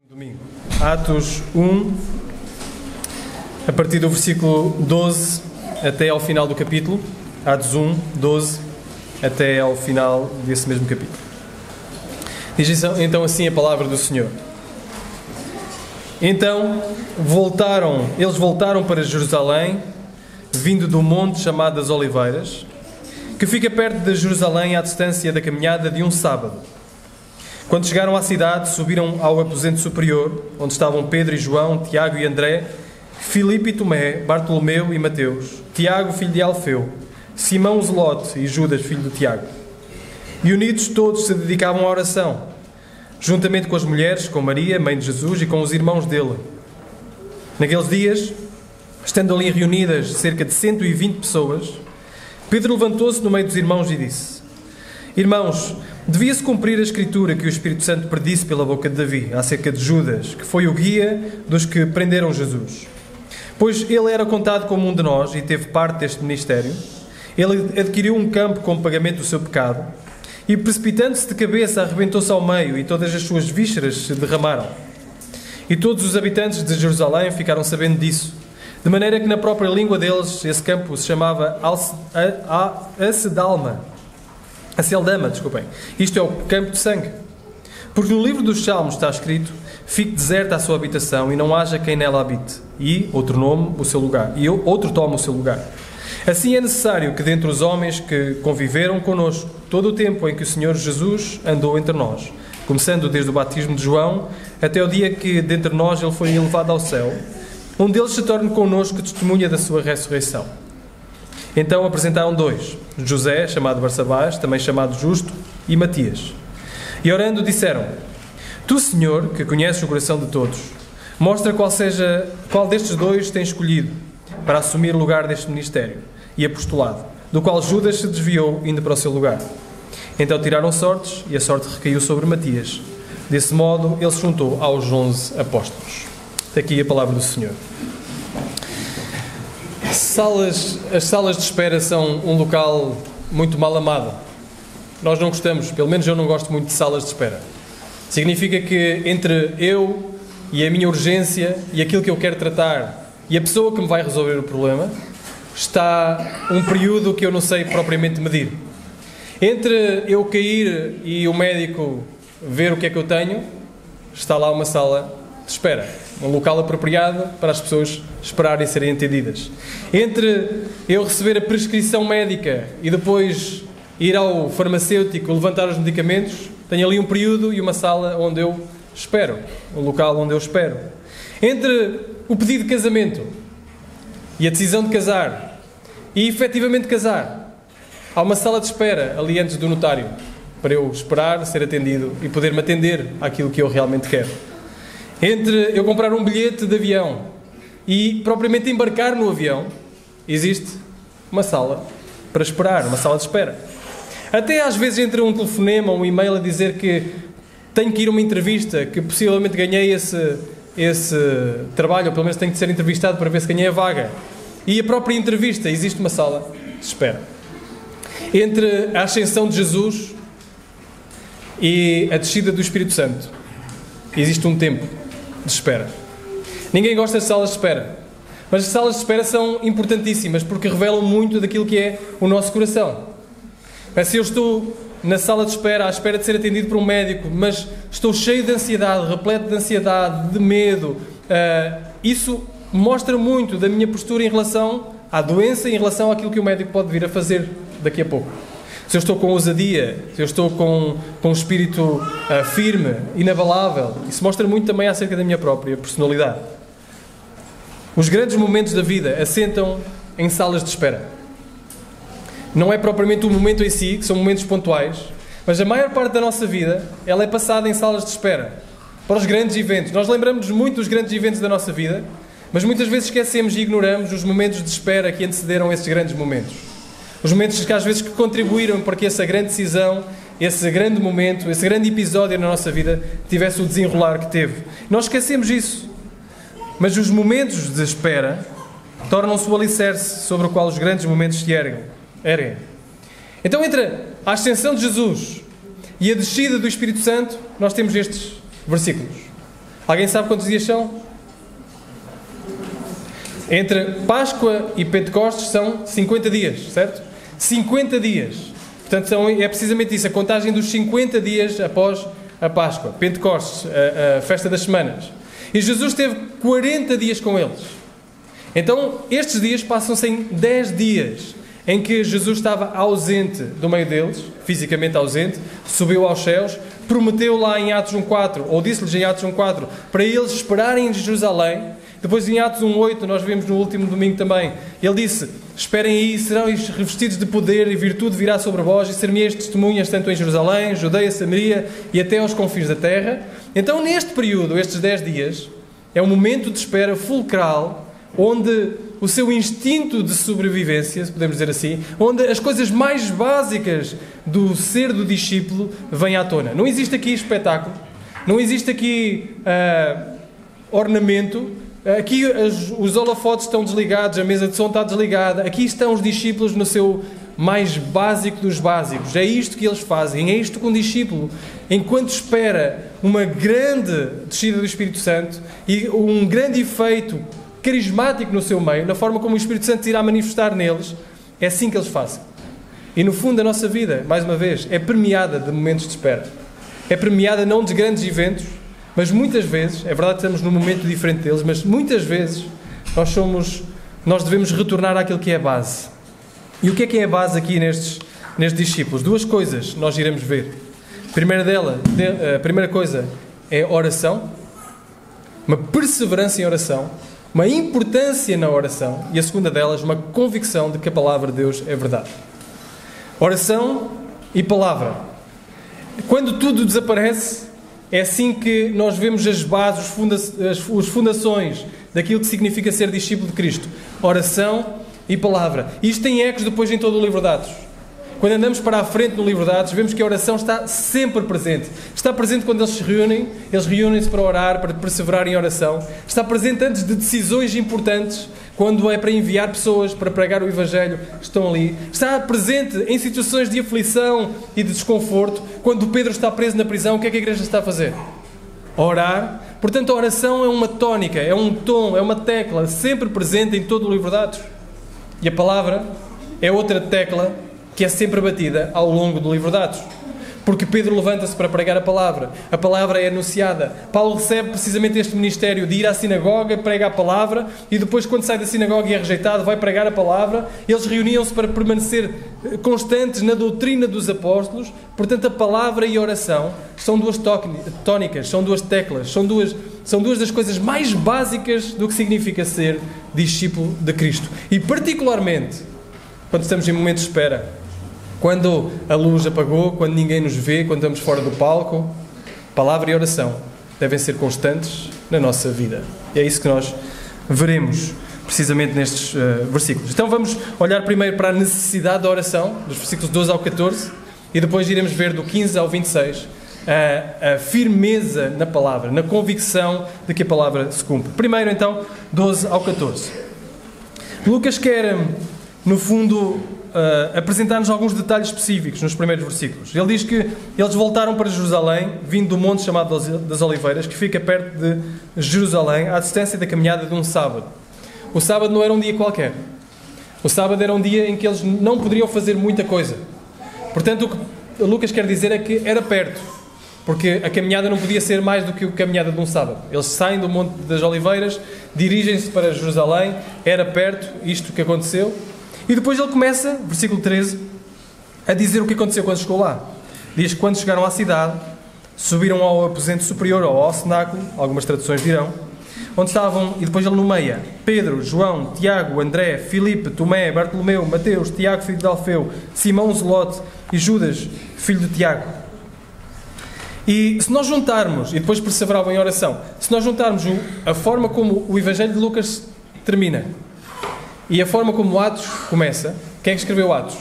Domingo. Atos 1, a partir do versículo 12 até ao final do capítulo. Atos 1, 12 até ao final desse mesmo capítulo. Diz então assim a palavra do Senhor. Então eles voltaram para Jerusalém, vindo do monte chamado das Oliveiras, que fica perto de Jerusalém à distância da caminhada de um sábado. Quando chegaram à cidade, subiram ao aposento superior, onde estavam Pedro e João, Tiago e André, Filipe e Tomé, Bartolomeu e Mateus, Tiago, filho de Alfeu, Simão o Zelote e Judas, filho de Tiago. E unidos todos se dedicavam à oração, juntamente com as mulheres, com Maria, mãe de Jesus, e com os irmãos dele. Naqueles dias, estando ali reunidas cerca de 120 pessoas, Pedro levantou-se no meio dos irmãos e disse: Irmãos, devia-se cumprir a Escritura que o Espírito Santo predisse pela boca de Davi, acerca de Judas, que foi o guia dos que prenderam Jesus. Pois ele era contado como um de nós e teve parte deste ministério. Ele adquiriu um campo como pagamento do seu pecado e, precipitando-se de cabeça, arrebentou-se ao meio e todas as suas vísceras se derramaram. E todos os habitantes de Jerusalém ficaram sabendo disso, de maneira que na própria língua deles esse campo se chamava Aceldama, desculpem. Isto é o campo de sangue. Porque no livro dos Salmos está escrito: fique deserta a sua habitação e não haja quem nela habite. E outro tome o seu lugar. Assim é necessário que dentre os homens que conviveram connosco todo o tempo em que o Senhor Jesus andou entre nós, começando desde o batismo de João até o dia que dentre nós ele foi elevado ao céu, um deles se torne connosco testemunha da sua ressurreição. Então apresentaram dois, José, chamado Barsabás, também chamado Justo, e Matias. E orando disseram: Tu, Senhor, que conheces o coração de todos, mostra qual destes dois tens escolhido para assumir o lugar deste ministério e apostolado, do qual Judas se desviou indo para o seu lugar. Então tiraram sortes e a sorte recaiu sobre Matias. Desse modo ele se juntou aos 11 apóstolos. Aqui a palavra do Senhor. As salas de espera são um local muito mal amado. Nós não gostamos, pelo menos eu não gosto muito de salas de espera. Significa que entre eu e a minha urgência e aquilo que eu quero tratar e a pessoa que me vai resolver o problema está um período que eu não sei propriamente medir. Entre eu cair e o médico ver o que é que eu tenho, está lá uma sala de espera. Um local apropriado para as pessoas esperarem e serem atendidas. Entre eu receber a prescrição médica e depois ir ao farmacêutico levantar os medicamentos, tenho ali um período e uma sala onde eu espero. Um local onde eu espero. Entre o pedido de casamento e a decisão de casar e efetivamente casar, há uma sala de espera ali antes do notário para eu esperar, ser atendido e poder me atender àquilo que eu realmente quero. Entre eu comprar um bilhete de avião e propriamente embarcar no avião, existe uma sala para esperar, uma sala de espera. Até às vezes entre um telefonema ou um e-mail a dizer que tenho que ir a uma entrevista, que possivelmente ganhei esse trabalho, ou pelo menos tenho que ser entrevistado para ver se ganhei a vaga. E a própria entrevista, existe uma sala de espera. Entre a ascensão de Jesus e a descida do Espírito Santo, existe um tempo de espera. Ninguém gosta de salas de espera, mas as salas de espera são importantíssimas porque revelam muito daquilo que é o nosso coração. Mas se eu estou na sala de espera, à espera de ser atendido por um médico, mas estou cheio de ansiedade, repleto de ansiedade, de medo, isso mostra muito da minha postura em relação à doença e em relação àquilo que o médico pode vir a fazer daqui a pouco. Se eu estou com ousadia, se eu estou com um espírito firme, inabalável, isso mostra muito também acerca da minha própria personalidade. Os grandes momentos da vida assentam em salas de espera. Não é propriamente o momento em si, que são momentos pontuais, mas a maior parte da nossa vida, ela é passada em salas de espera, para os grandes eventos. Nós lembramos muito dos grandes eventos da nossa vida, mas muitas vezes esquecemos e ignoramos os momentos de espera que antecederam esses grandes momentos. Os momentos que às vezes contribuíram para que essa grande decisão, esse grande momento, esse grande episódio na nossa vida tivesse o desenrolar que teve. Nós esquecemos isso. Mas os momentos de espera tornam-se o alicerce sobre o qual os grandes momentos se erguem. Então, entre a ascensão de Jesus e a descida do Espírito Santo, nós temos estes versículos. Alguém sabe quantos dias são? Entre Páscoa e Pentecostes são 50 dias, certo? 50 dias. Portanto, é precisamente isso, a contagem dos 50 dias após a Páscoa, Pentecostes, a festa das semanas. E Jesus teve 40 dias com eles. Então, estes dias passam-se em 10 dias em que Jesus estava ausente do meio deles, fisicamente ausente, subiu aos céus, prometeu lá em Atos 1.4, ou disse-lhes em Atos 1.4, para eles esperarem em Jerusalém. Depois em Atos 1.8, nós vimos no último domingo também, ele disse: esperem aí, serão revestidos de poder e virtude virá sobre vós, e ser-me-eis testemunhas tanto em Jerusalém, Judeia, Samaria e até aos confins da terra. Então, neste período, estes 10 dias, é um momento de espera fulcral, onde o seu instinto de sobrevivência, se podemos dizer assim, onde as coisas mais básicas do ser do discípulo vêm à tona. Não existe aqui espetáculo, não existe aqui ornamento, aqui os holofotes estão desligados, a mesa de som está desligada, aqui estão os discípulos no seu mais básico dos básicos. É isto que eles fazem, é isto que um discípulo, enquanto espera uma grande descida do Espírito Santo e um grande efeito carismático no seu meio, na forma como o Espírito Santo se irá manifestar neles, é assim que eles fazem. E no fundo a nossa vida, mais uma vez, é premiada de momentos de espera. É premiada não de grandes eventos, mas muitas vezes, é verdade que estamos num momento diferente deles, mas muitas vezes nós devemos retornar àquilo que é a base. E o que é a base aqui nestes discípulos? Duas coisas nós iremos ver. A primeira coisa é oração, uma perseverança em oração, uma importância na oração, e a segunda delas, uma convicção de que a palavra de Deus é verdade. Oração e palavra. Quando tudo desaparece, é assim que nós vemos as bases, as fundações daquilo que significa ser discípulo de Cristo. Oração e palavra. E isto tem ecos depois em todo o livro de Atos. Quando andamos para a frente no livro de Atos, vemos que a oração está sempre presente. Está presente quando eles reúnem-se para orar, para perseverar em oração. Está presente antes de decisões importantes, quando é para enviar pessoas para pregar o Evangelho, estão ali. Está presente em situações de aflição e de desconforto. Quando Pedro está preso na prisão, o que é que a igreja está a fazer? Orar. Portanto, a oração é uma tónica, é um tom, é uma tecla, sempre presente em todo o livro de Atos. E a palavra é outra tecla que é sempre batida ao longo do livro de Atos. Porque Pedro levanta-se para pregar a palavra é anunciada. Paulo recebe precisamente este ministério de ir à sinagoga, prega a palavra, e depois, quando sai da sinagoga e é rejeitado, vai pregar a palavra. Eles reuniam-se para permanecer constantes na doutrina dos apóstolos. Portanto, a palavra e a oração são duas tónicas, são duas teclas, são duas das coisas mais básicas do que significa ser discípulo de Cristo. E particularmente, quando estamos em momentos de espera, quando a luz apagou, quando ninguém nos vê, quando estamos fora do palco, palavra e oração devem ser constantes na nossa vida. E é isso que nós veremos precisamente nestes versículos. Então vamos olhar primeiro para a necessidade da oração, dos versículos 12 ao 14, e depois iremos ver do 15 ao 26 a firmeza na palavra, na convicção de que a palavra se cumpre. Primeiro então, 12 ao 14. Lucas quer, no fundo, apresentar-nos alguns detalhes específicos nos primeiros versículos. Ele diz que eles voltaram para Jerusalém, vindo do monte chamado das Oliveiras, que fica perto de Jerusalém, à distância da caminhada de um sábado. O sábado não era um dia qualquer. O sábado era um dia em que eles não poderiam fazer muita coisa. Portanto, o que Lucas quer dizer é que era perto, porque a caminhada não podia ser mais do que a caminhada de um sábado. Eles saem do monte das Oliveiras, dirigem-se para Jerusalém, era perto, isto que aconteceu. E depois ele começa, versículo 13, a dizer o que aconteceu quando chegou lá. Diz que quando chegaram à cidade, subiram ao aposento superior, ou ao cenáculo, algumas traduções dirão, onde estavam, e depois ele nomeia, Pedro, João, Tiago, André, Filipe, Tomé, Bartolomeu, Mateus, Tiago, filho de Alfeu, Simão Zelote e Judas, filho de Tiago. E se nós juntarmos, e depois perseveravam em oração, se nós juntarmos a forma como o Evangelho de Lucas termina e a forma como Atos começa, quem é que escreveu Atos?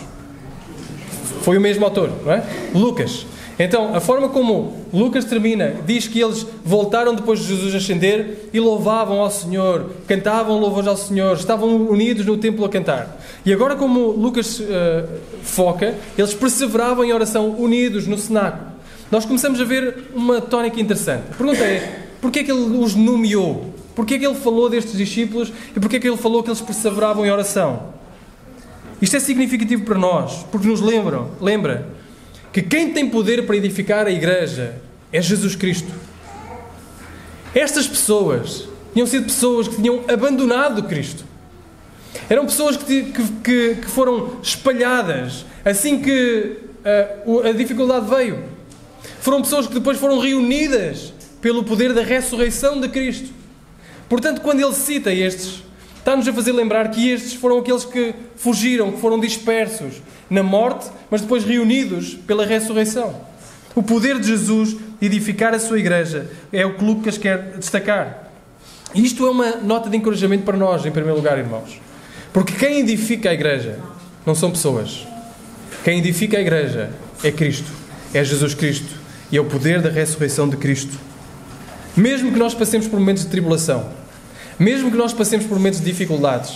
Foi o mesmo autor, não é? Lucas. Então, a forma como Lucas termina, diz que eles voltaram depois de Jesus ascender e louvavam ao Senhor, cantavam louvores ao Senhor, estavam unidos no templo a cantar. E agora, como Lucas foca, eles perseveravam em oração unidos no cenáculo. Nós começamos a ver uma tónica interessante. A pergunta é, Porque é que Ele os nomeou? Porque é que Ele falou destes discípulos e porque é que Ele falou que eles perseveravam em oração? Isto é significativo para nós, porque nos lembra que quem tem poder para edificar a igreja é Jesus Cristo. Estas pessoas tinham sido pessoas que tinham abandonado Cristo. Eram pessoas que foram espalhadas assim que a dificuldade veio. Foram pessoas que depois foram reunidas pelo poder da ressurreição de Cristo. Portanto, quando ele cita estes, está-nos a fazer lembrar que estes foram aqueles que fugiram, que foram dispersos na morte, mas depois reunidos pela ressurreição. O poder de Jesus de edificar a sua igreja é o que Lucas quer destacar. E isto é uma nota de encorajamento para nós, em primeiro lugar, irmãos. Porque quem edifica a igreja não são pessoas. Quem edifica a igreja é Cristo, é Jesus Cristo e é o poder da ressurreição de Cristo. Mesmo que nós passemos por momentos de tribulação, mesmo que nós passemos por momentos de dificuldades,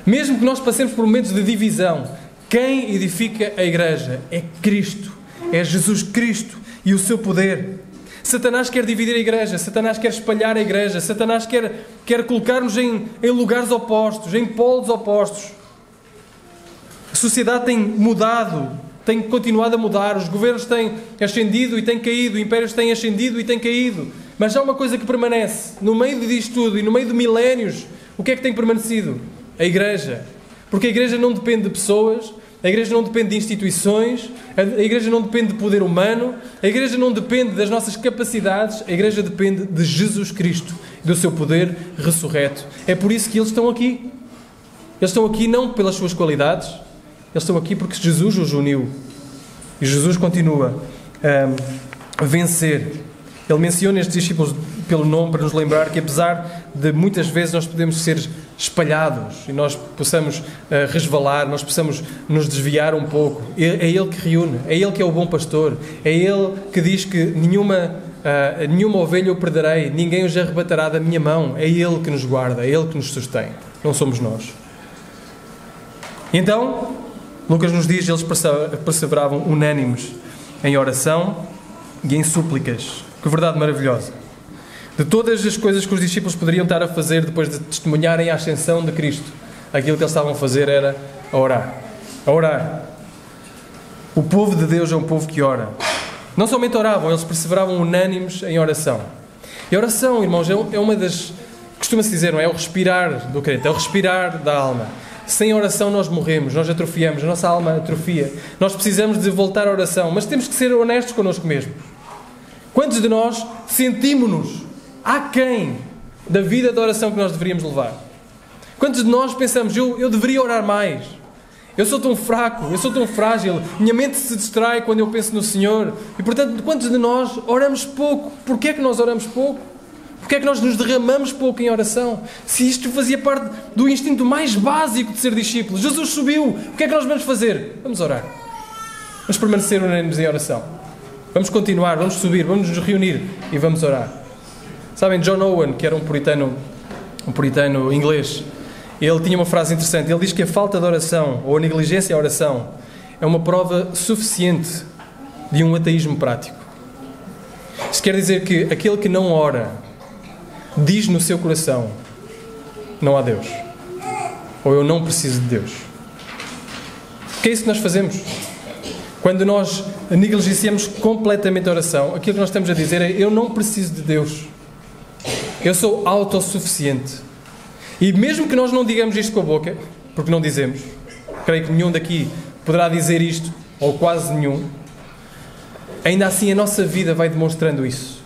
mesmo que nós passemos por momentos de divisão, quem edifica a igreja é Cristo, é Jesus Cristo e o seu poder. Satanás quer dividir a igreja, Satanás quer espalhar a igreja, Satanás quer colocar-nos em lugares opostos, em polos opostos. A sociedade tem mudado, tem continuado a mudar, os governos têm ascendido e têm caído, impérios têm ascendido e têm caído. Mas há uma coisa que permanece, no meio disto tudo e no meio de milénios, o que é que tem permanecido? A igreja. Porque a igreja não depende de pessoas, a igreja não depende de instituições, a igreja não depende de poder humano, a igreja não depende das nossas capacidades, a igreja depende de Jesus Cristo, do seu poder ressurreto. É por isso que eles estão aqui. Eles estão aqui não pelas suas qualidades, eles estão aqui porque Jesus os uniu. E Jesus continua a vencer. Ele menciona estes discípulos pelo nome para nos lembrar que, apesar de muitas vezes nós podemos ser espalhados e nós possamos resvalar, nós possamos nos desviar um pouco, é Ele que reúne, é Ele que é o bom pastor, é Ele que diz que nenhuma ovelha eu perderei, ninguém os arrebatará da minha mão. É Ele que nos guarda, é Ele que nos sustém, não somos nós. Então, Lucas nos diz, eles perseveravam unânimes em oração e em súplicas. Que verdade maravilhosa! De todas as coisas que os discípulos poderiam estar a fazer depois de testemunharem a ascensão de Cristo, aquilo que eles estavam a fazer era a orar. A orar. O povo de Deus é um povo que ora. Não somente oravam, eles perseveravam unânimes em oração. E a oração, irmãos, é uma das... Costuma-se dizer, não é? É o respirar do crente, é o respirar da alma. Sem oração nós morremos, nós atrofiamos, a nossa alma atrofia. Nós precisamos de voltar à oração, mas temos que ser honestos connosco mesmos. Quantos de nós sentimos-nos aquém da vida de oração que nós deveríamos levar? Quantos de nós pensamos, eu deveria orar mais? Eu sou tão fraco, eu sou tão frágil, minha mente se distrai quando eu penso no Senhor. E portanto, quantos de nós oramos pouco? Porquê é que nós oramos pouco? Porquê é que nós nos derramamos pouco em oração? Se isto fazia parte do instinto mais básico de ser discípulo. Jesus subiu, o que é que nós vamos fazer? Vamos orar. Vamos permanecer unânimes em oração. Vamos continuar, vamos subir, vamos nos reunir e vamos orar. Sabem, John Owen, que era um puritano inglês, ele tinha uma frase interessante. Ele diz que a falta de oração, ou a negligência à oração, é uma prova suficiente de um ateísmo prático. Isso quer dizer que aquele que não ora diz no seu coração: não há Deus, ou eu não preciso de Deus. Que é isso que nós fazemos? Quando nós negligenciamos completamente a oração, aquilo que nós estamos a dizer é: eu não preciso de Deus. Eu sou autossuficiente. E mesmo que nós não digamos isto com a boca, porque não dizemos, creio que nenhum daqui poderá dizer isto, ou quase nenhum, ainda assim a nossa vida vai demonstrando isso.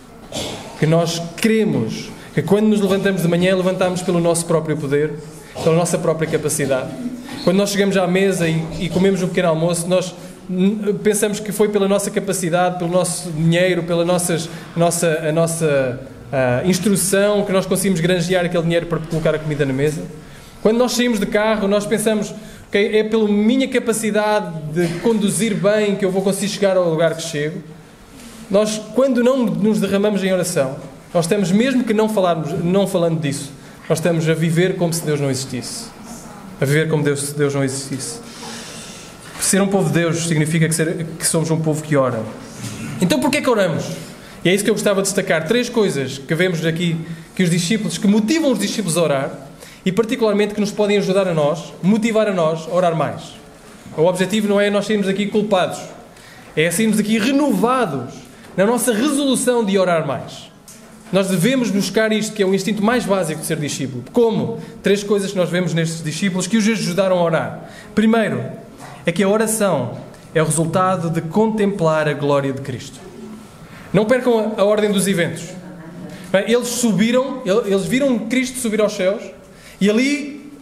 Que nós queremos, que quando nos levantamos de manhã, levantamos pelo nosso próprio poder, pela nossa própria capacidade. Quando nós chegamos à mesa e comemos um pequeno almoço, nós pensamos que foi pela nossa capacidade, pelo nosso dinheiro, pela nossa instrução que nós conseguimos granjear aquele dinheiro para colocar a comida na mesa. Quando nós saímos de carro, nós pensamos que é pela minha capacidade de conduzir bem que eu vou conseguir chegar ao lugar que chego. Nós, quando não nos derramamos em oração, nós estamos, mesmo que não falando disso, nós estamos a viver como se Deus não existisse. A viver como se Deus não existisse. Ser um povo de Deus significa que somos um povo que ora. Então porquê que oramos? E é isso que eu gostava de destacar. 3 coisas que vemos aqui, que motivam os discípulos a orar, e particularmente que nos podem ajudar a nós, motivar a nós a orar mais. O objetivo não é nós sairmos daqui culpados, é sairmos daqui renovados na nossa resolução de orar mais. Nós devemos buscar isto, que é o instinto mais básico de ser discípulo. Como? 3 coisas que nós vemos nestes discípulos que os ajudaram a orar. Primeiro, é que a oração é o resultado de contemplar a glória de Cristo. Não percam a ordem dos eventos. Eles viram Cristo subir aos céus, e ali,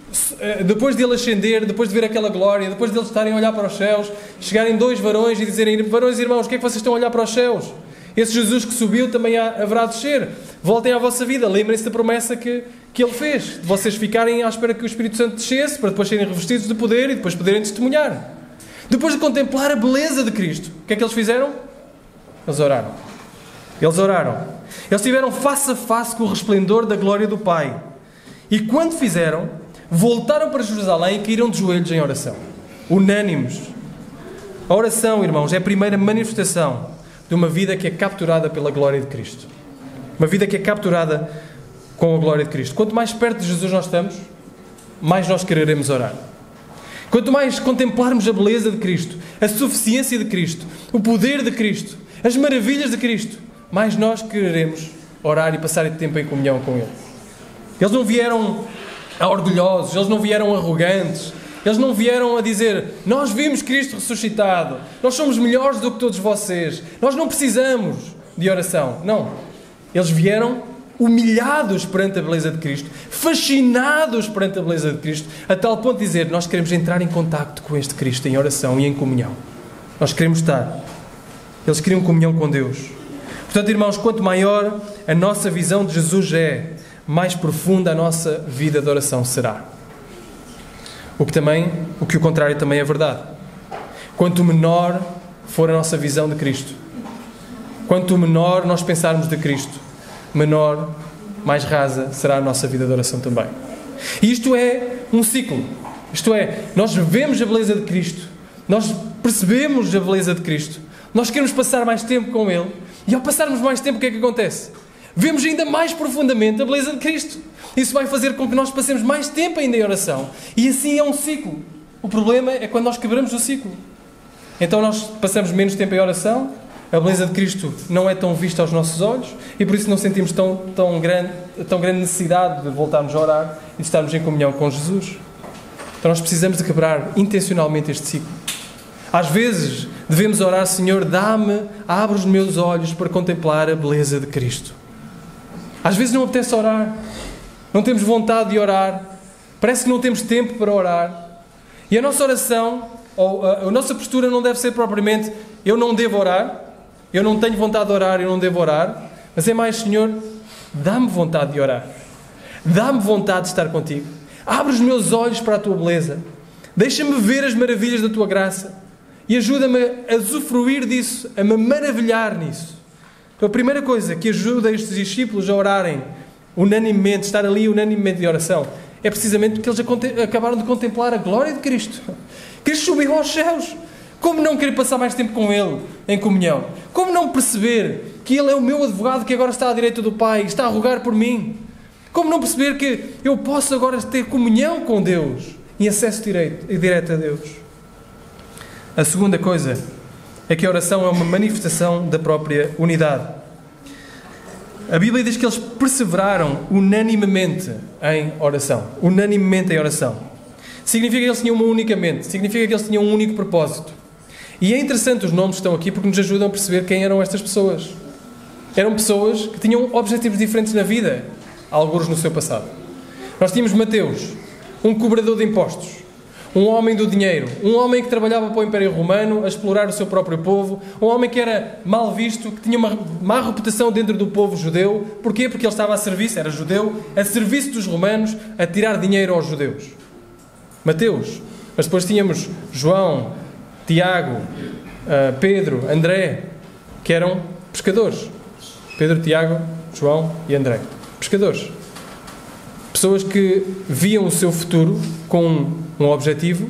depois de ele ascender, depois de ver aquela glória, depois de eles estarem a olhar para os céus, chegarem 2 varões e dizerem: varões e irmãos, o que é que vocês estão a olhar para os céus? Esse Jesus que subiu também haverá de descer. Voltem à vossa vida, lembrem-se da promessa que Ele fez, de vocês ficarem à espera que o Espírito Santo descesse, para depois serem revestidos de poder e depois poderem testemunhar. Depois de contemplar a beleza de Cristo, o que é que eles fizeram? Eles oraram. Eles estiveram face a face com o resplendor da glória do Pai. E quando fizeram, voltaram para Jerusalém e caíram de joelhos em oração. Unânimes. A oração, irmãos, é a primeira manifestação de uma vida que é capturada pela glória de Cristo. Uma vida que é capturada com a glória de Cristo. Quanto mais perto de Jesus nós estamos, mais nós quereremos orar. Quanto mais contemplarmos a beleza de Cristo, a suficiência de Cristo, o poder de Cristo, as maravilhas de Cristo, mais nós quereremos orar e passar tempo em comunhão com Ele. Eles não vieram orgulhosos, eles não vieram arrogantes, eles não vieram a dizer: nós vimos Cristo ressuscitado, nós somos melhores do que todos vocês, nós não precisamos de oração. Não. Eles vieram humilhados perante a beleza de Cristo, fascinados perante a beleza de Cristo, a tal ponto de dizer: nós queremos entrar em contacto com este Cristo em oração e em comunhão. Nós queremos estar. Eles queriam comunhão com Deus. Portanto, irmãos, quanto maior a nossa visão de Jesus é, mais profunda a nossa vida de oração será. O que o contrário também é verdade. Quanto menor for a nossa visão de Cristo, quanto menor nós pensarmos de Cristo, menor, mais rasa será a nossa vida de oração também. E isto é um ciclo. Isto é, nós vemos a beleza de Cristo, nós percebemos a beleza de Cristo, nós queremos passar mais tempo com Ele, e ao passarmos mais tempo, o que é que acontece? Vemos ainda mais profundamente a beleza de Cristo. Isso vai fazer com que nós passemos mais tempo ainda em oração. E assim é um ciclo. O problema é quando nós quebramos o ciclo. Então nós passamos menos tempo em oração, a beleza de Cristo não é tão vista aos nossos olhos, e por isso não sentimos tão grande necessidade de voltarmos a orar e de estarmos em comunhão com Jesus. Então nós precisamos de quebrar intencionalmente este ciclo. Às vezes devemos orar: Senhor, abre os meus olhos para contemplar a beleza de Cristo. Às vezes não apetece orar, não temos vontade de orar, parece que não temos tempo para orar. E a nossa oração, ou a nossa postura não deve ser propriamente: eu não devo orar, eu não tenho vontade de orar, eu não devo orar, mas é mais: Senhor, dá-me vontade de orar, dá-me vontade de estar contigo, abre os meus olhos para a tua beleza, deixa-me ver as maravilhas da tua graça e ajuda-me a usufruir disso, a me maravilhar nisso. Então, a primeira coisa que ajuda estes discípulos a orarem unanimemente, estar ali unanimemente de oração, é precisamente porque eles acabaram de contemplar a glória de Cristo. Cristo subiu aos céus. Como não querer passar mais tempo com Ele em comunhão? Como não perceber que Ele é o meu advogado que agora está à direita do Pai e está a rogar por mim? Como não perceber que eu posso agora ter comunhão com Deus e acesso direto a Deus? A segunda coisa é que a oração é uma manifestação da própria unidade. A Bíblia diz que eles perseveraram unanimemente em oração. Unanimemente em oração. Significa que eles tinham uma única mente. Significa que eles tinham um único propósito. E é interessante os nomes que estão aqui porque nos ajudam a perceber quem eram estas pessoas. Eram pessoas que tinham objetivos diferentes na vida, alguns no seu passado. Nós tínhamos Mateus, um cobrador de impostos. Um homem do dinheiro, um homem que trabalhava para o Império Romano a explorar o seu próprio povo, um homem que era mal visto, que tinha uma má reputação dentro do povo judeu. Porquê? Porque ele estava a serviço, era judeu, a serviço dos romanos, a tirar dinheiro aos judeus. Mateus. Mas depois tínhamos João, Tiago, Pedro, André, que eram pescadores. Pedro, Tiago, João e André. Pescadores. Pessoas que viam o seu futuro com um objetivo,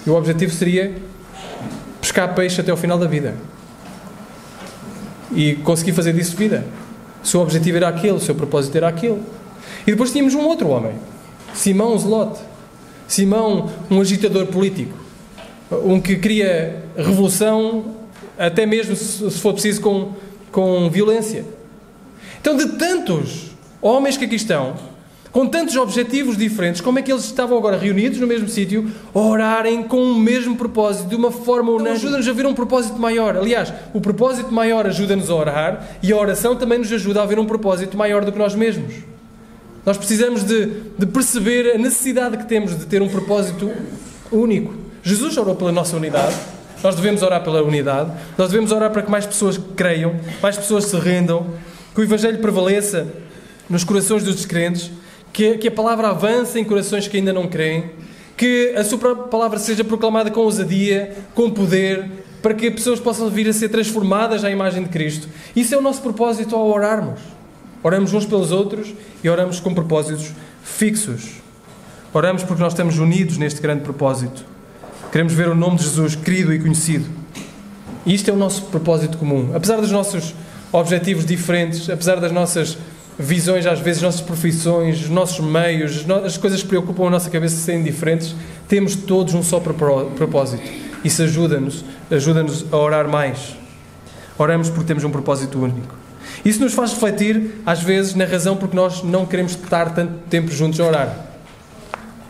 e o objetivo seria pescar peixe até ao final da vida. e consegui fazer disso vida. O seu objetivo era aquele, o seu propósito era aquele. E depois tínhamos um outro homem, Simão Zelote. Simão, um agitador político, um que queria revolução, até mesmo, se for preciso, com violência. Então, de tantos homens que aqui estão, com tantos objetivos diferentes, como é que eles estavam agora reunidos no mesmo sítio, a orarem com o mesmo propósito, de uma forma unânime? Ajuda-nos a ver um propósito maior. Aliás, o propósito maior ajuda-nos a orar, e a oração também nos ajuda a ver um propósito maior do que nós mesmos. Nós precisamos de perceber a necessidade que temos de ter um propósito único. Jesus orou pela nossa unidade. Nós devemos orar pela unidade. Nós devemos orar para que mais pessoas creiam, mais pessoas se rendam, que o Evangelho prevaleça nos corações dos descrentes, que a palavra avance em corações que ainda não creem, que a sua palavra seja proclamada com ousadia, com poder, para que pessoas possam vir a ser transformadas à imagem de Cristo. Isso é o nosso propósito ao orarmos. Oramos uns pelos outros e oramos com propósitos fixos. Oramos porque nós estamos unidos neste grande propósito. Queremos ver o nome de Jesus querido e conhecido. E isto é o nosso propósito comum. Apesar dos nossos objetivos diferentes, apesar das nossas visões, às vezes, nossas profissões, os nossos meios, as coisas que preocupam a nossa cabeça serem diferentes, temos todos um só propósito. Isso ajuda-nos a orar mais. Oramos porque temos um propósito único. Isso nos faz refletir, às vezes, na razão porque nós não queremos estar tanto tempo juntos a orar.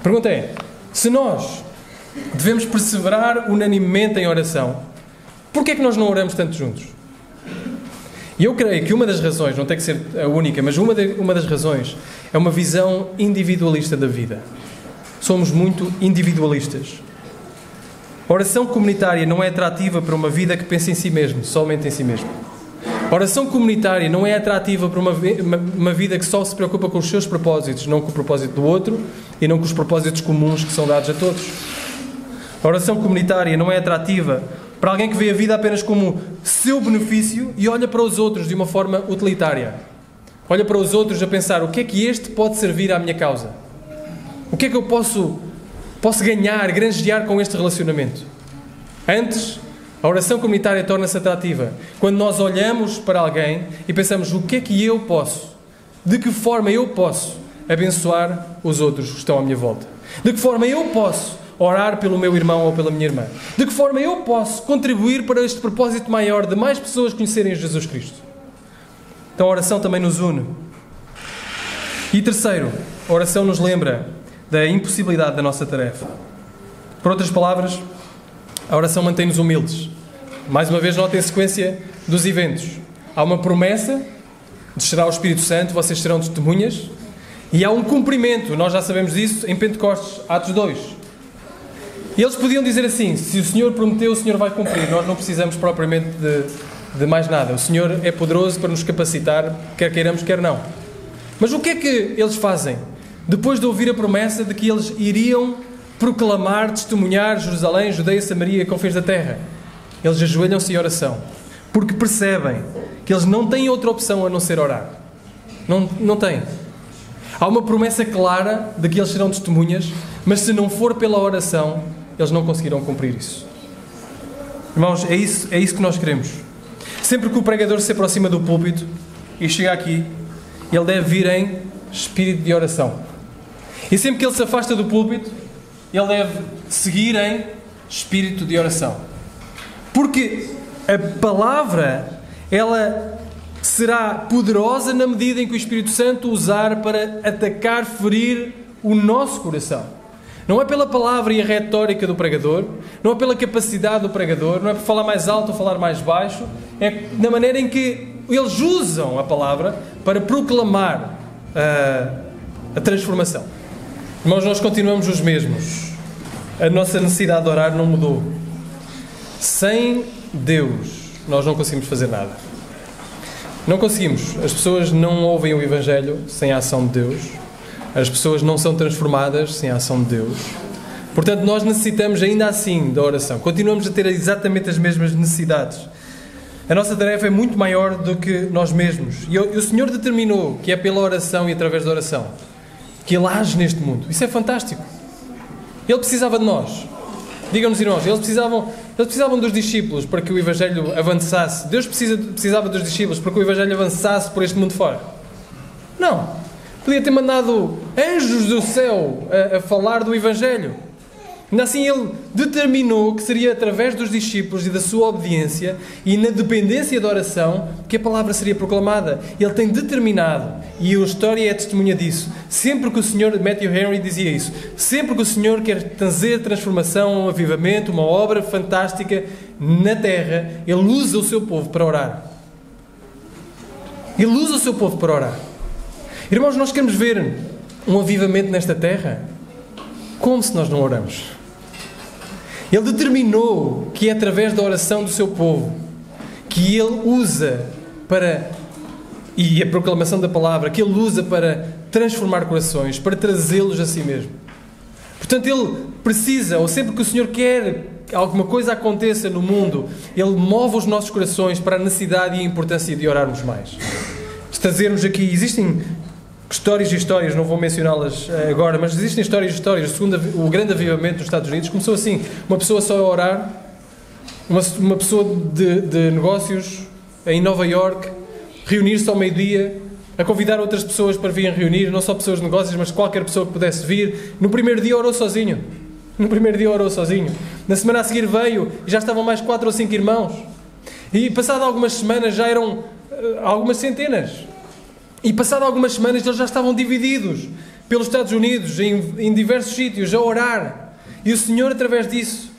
A pergunta é, se nós devemos perseverar unanimemente em oração, porquê é que nós não oramos tanto juntos? E eu creio que uma das razões, não tem que ser a única, mas uma das razões é uma visão individualista da vida. Somos muito individualistas. A oração comunitária não é atrativa para uma vida que pensa em si mesmo, somente em si mesmo. A oração comunitária não é atrativa para uma vida que só se preocupa com os seus propósitos, não com o propósito do outro e não com os propósitos comuns que são dados a todos. A oração comunitária não é atrativa para alguém que vê a vida apenas como seu benefício e olha para os outros de uma forma utilitária. Olha para os outros a pensar, o que é que este pode servir à minha causa? O que é que eu posso ganhar, granjear com este relacionamento? Antes, a oração comunitária torna-se atrativa quando nós olhamos para alguém e pensamos, o que é que eu posso? De que forma eu posso abençoar os outros que estão à minha volta? De que forma eu posso orar pelo meu irmão ou pela minha irmã? De que forma eu posso contribuir para este propósito maior de mais pessoas conhecerem Jesus Cristo? Então a oração também nos une. E terceiro, a oração nos lembra da impossibilidade da nossa tarefa. Por outras palavras, a oração mantém-nos humildes. Mais uma vez, notem a sequência dos eventos. Há uma promessa, descerá o Espírito Santo, vocês serão testemunhas, e há um cumprimento, nós já sabemos disso, em Pentecostes, Atos 2. E eles podiam dizer assim, se o Senhor prometeu, o Senhor vai cumprir. Nós não precisamos propriamente de mais nada. O Senhor é poderoso para nos capacitar, quer queiramos, quer não. Mas o que é que eles fazem? Depois de ouvir a promessa de que eles iriam proclamar, testemunhar Jerusalém, Judeia, Samaria e confins da terra, eles ajoelham-se em oração, porque percebem que eles não têm outra opção a não ser orar. Não têm. Há uma promessa clara de que eles serão testemunhas, mas se não for pela oração, eles não conseguirão cumprir isso. Irmãos, é isso que nós queremos. Sempre que o pregador se aproxima do púlpito e chega aqui, ele deve vir em espírito de oração. E sempre que ele se afasta do púlpito, ele deve seguir em espírito de oração. Porque a palavra, ela será poderosa na medida em que o Espírito Santo usar para atacar, ferir o nosso coração. Não é pela palavra e a retórica do pregador, não é pela capacidade do pregador, não é por falar mais alto ou falar mais baixo, é na maneira em que eles usam a palavra para proclamar a transformação. Irmãos, nós continuamos os mesmos. A nossa necessidade de orar não mudou. Sem Deus, nós não conseguimos fazer nada. Não conseguimos. As pessoas não ouvem o Evangelho sem a ação de Deus. As pessoas não são transformadas sem a ação de Deus. Portanto, nós necessitamos ainda assim da oração. Continuamos a ter exatamente as mesmas necessidades. A nossa tarefa é muito maior do que nós mesmos. E o Senhor determinou que é pela oração e através da oração que Ele age neste mundo. Isso é fantástico. Ele precisava de nós. Digam-nos, irmãos, eles precisavam Eles precisavam dos discípulos para que o Evangelho avançasse. Deus precisava dos discípulos para que o Evangelho avançasse por este mundo fora. Não. Podia ter mandado anjos do céu a falar do Evangelho. Ainda assim, Ele determinou que seria através dos discípulos e da sua obediência e na dependência da oração que a palavra seria proclamada. Ele tem determinado, e a história é testemunha disso, sempre que o Senhor, Matthew Henry dizia isso, sempre que o Senhor quer trazer transformação, um avivamento, uma obra fantástica na terra, Ele usa o seu povo para orar. Ele usa o seu povo para orar. Irmãos, nós queremos ver um avivamento nesta terra? Como se nós não oramos? Ele determinou que é através da oração do seu povo que Ele usa para, e a proclamação da palavra, que Ele usa para transformar corações, para trazê-los a si mesmo. Portanto, Ele precisa, ou sempre que o Senhor quer que alguma coisa aconteça no mundo, Ele move os nossos corações para a necessidade e a importância de orarmos mais. De trazermos aqui, existem histórias e histórias, não vou mencioná-las agora, mas existem histórias e histórias. Segundo o grande avivamento dos Estados Unidos, começou assim, uma pessoa só a orar, uma pessoa de negócios em Nova Iorque, reunir-se ao meio-dia, a convidar outras pessoas para virem reunir, não só pessoas de negócios, mas qualquer pessoa que pudesse vir. No primeiro dia orou sozinho. Na semana a seguir veio e já estavam mais 4 ou 5 irmãos. E passado algumas semanas já eram algumas centenas. E passado algumas semanas eles já estavam divididos pelos Estados Unidos, em diversos sítios, a orar. E o Senhor, através disso,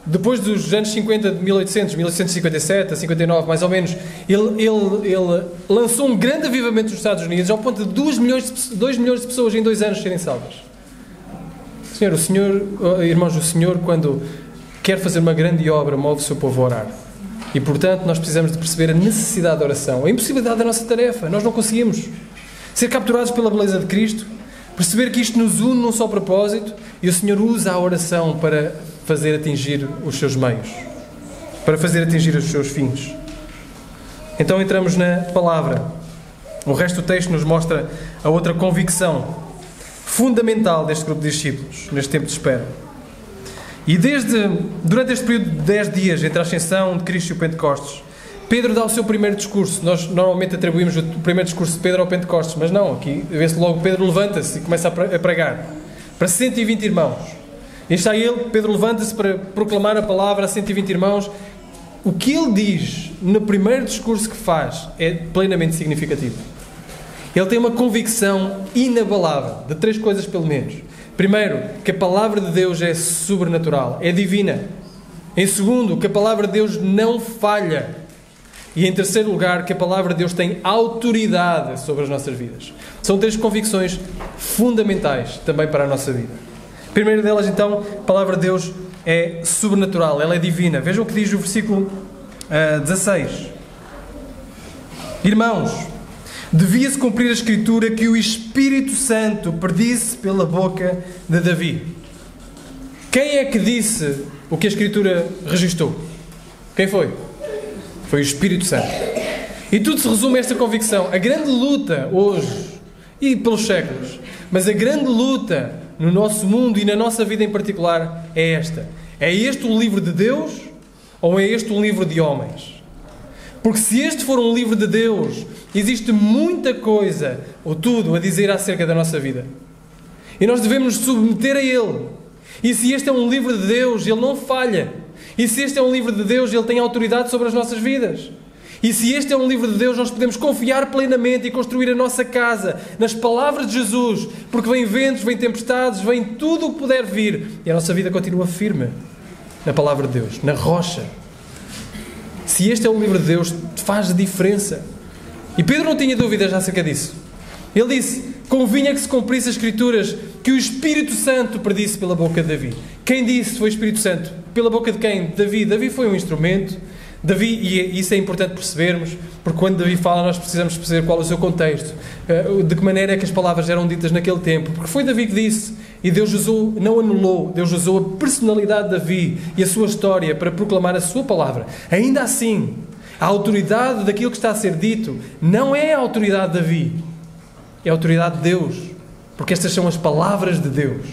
depois dos anos 50 de 1857 a 59, mais ou menos, ele lançou um grande avivamento nos Estados Unidos, ao ponto de 2 milhões de pessoas em 2 anos serem salvas. Irmãos, o Senhor, quando quer fazer uma grande obra, move o seu povo a orar. E, portanto, nós precisamos de perceber a necessidade da oração, a impossibilidade da nossa tarefa. Nós não conseguimos ser capturados pela beleza de Cristo, perceber que isto nos une num só propósito, e o Senhor usa a oração para fazer atingir os seus meios, para fazer atingir os seus fins. Então entramos na palavra. O resto do texto nos mostra a outra convicção fundamental deste grupo de discípulos, neste tempo de espera. E durante este período de 10 dias, entre a ascensão de Cristo e o Pentecostes, Pedro dá o seu primeiro discurso. Nós normalmente atribuímos o primeiro discurso de Pedro ao Pentecostes, mas não, aqui vê-se logo Pedro levanta-se e começa a pregar para 120 irmãos. E está ele, Pedro levanta-se para proclamar a palavra a 120 irmãos. O que ele diz no primeiro discurso que faz é plenamente significativo. Ele tem uma convicção inabalável de 3 coisas pelo menos. Primeiro, que a palavra de Deus é sobrenatural, é divina. Em segundo, que a palavra de Deus não falha. E em terceiro lugar, que a palavra de Deus tem autoridade sobre as nossas vidas. São 3 convicções fundamentais também para a nossa vida. A primeira delas, então, a palavra de Deus é sobrenatural, ela é divina. Vejam o que diz o versículo 16. Irmãos, devia-se cumprir a Escritura que o Espírito Santo predisse pela boca de Davi. Quem é que disse o que a Escritura registou? Quem foi? Foi o Espírito Santo. E tudo se resume a esta convicção. A grande luta hoje, e pelos séculos, mas a grande luta no nosso mundo e na nossa vida em particular é esta. É este o livro de Deus ou é este um livro de homens? Porque se este for um livro de Deus, existe muita coisa, ou tudo, a dizer acerca da nossa vida. E nós devemos nos submeter a Ele. E se este é um livro de Deus, Ele não falha. E se este é um livro de Deus, Ele tem autoridade sobre as nossas vidas. E se este é um livro de Deus, nós podemos confiar plenamente e construir a nossa casa nas palavras de Jesus, porque vem ventos, vem tempestades, vem tudo o que puder vir. E a nossa vida continua firme na palavra de Deus, na rocha. Se este é um livro de Deus, faz diferença. E Pedro não tinha dúvidas acerca disso. Ele disse, convinha que se cumprisse as Escrituras, que o Espírito Santo predisse pela boca de Davi. Quem disse foi o Espírito Santo? Pela boca de quem? Davi. Davi foi um instrumento. Davi, e isso é importante percebermos, porque quando Davi fala nós precisamos perceber qual é o seu contexto, de que maneira é que as palavras eram ditas naquele tempo, porque foi Davi que disse, e Deus usou, não anulou, Deus usou a personalidade de Davi e a sua história para proclamar a sua palavra. Ainda assim, a autoridade daquilo que está a ser dito não é a autoridade de Davi, é a autoridade de Deus, porque estas são as palavras de Deus.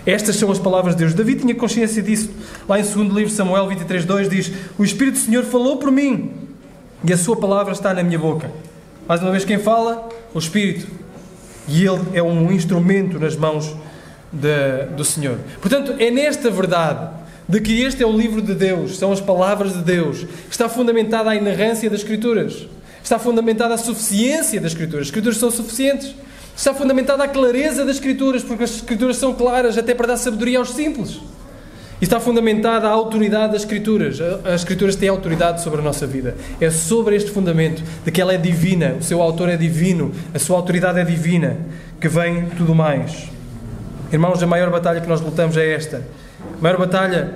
Estas são as palavras de Deus. Davi tinha consciência disso. Lá em 2º livro de Samuel 23:2 diz: o Espírito do Senhor falou por mim e a sua palavra está na minha boca. Mais uma vez, quem fala? O Espírito. E Ele é um instrumento nas mãos do Senhor. Portanto, é nesta verdade de que este é o livro de Deus, são as palavras de Deus, está fundamentada a inerrância das Escrituras, está fundamentada a suficiência das Escrituras. As Escrituras são suficientes. Está fundamentada a clareza das Escrituras, porque as Escrituras são claras até para dar sabedoria aos simples. E está fundamentada a autoridade das Escrituras. As Escrituras têm autoridade sobre a nossa vida. É sobre este fundamento de que ela é divina, o seu autor é divino, a sua autoridade é divina, que vem tudo mais. Irmãos, a maior batalha que nós lutamos é esta. A maior batalha